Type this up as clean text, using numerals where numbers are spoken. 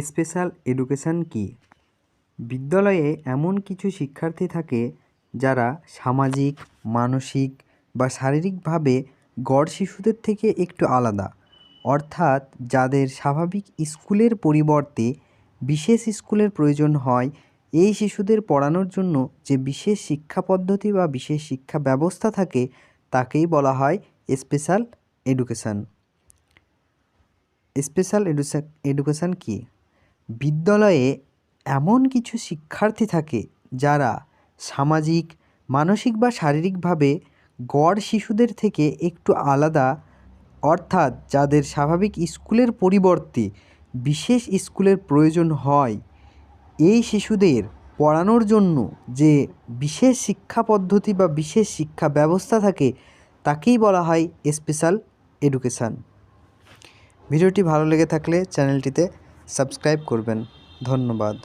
Special education কী? বিদ্যালয়ে এমন কিছু শিক্ষার্থী থাকে যারা সামাজিক, মানসিক বা শারীরিকভাবে গড় শিশুদের থেকে একটু আলাদা, অর্থাৎ যাদের স্বাভাবিক স্কুলের পরিবর্তে বিশেষ স্কুলের প্রয়োজন হয়। এই শিশুদের পড়ানোর জন্য যে বিশেষ শিক্ষা পদ্ধতি বা বিশেষ শিক্ষা ব্যবস্থা থাকে তাকেই বলা হয় স্পেশাল এডুকেশন। স্পেশাল এডুকেশন কী? বিদ্যালয়ে এমন কিছু শিক্ষার্থী থাকে যারা সামাজিক, মানসিক বা শারীরিকভাবে গড় শিশুদের থেকে একটু আলাদা, অর্থাৎ যাদের স্বাভাবিক স্কুলের পরিবর্তে বিশেষ স্কুলের প্রয়োজন হয়। এই শিশুদের পড়ানোর জন্য যে বিশেষ শিক্ষা পদ্ধতি বা বিশেষ শিক্ষা ব্যবস্থা থাকে তাকেই বলা হয় স্পেশাল এডুকেশান। ভিডিওটি ভালো লেগে থাকলে চ্যানেলটিতে সাবস্ক্রাইব করবেন। ধন্যবাদ।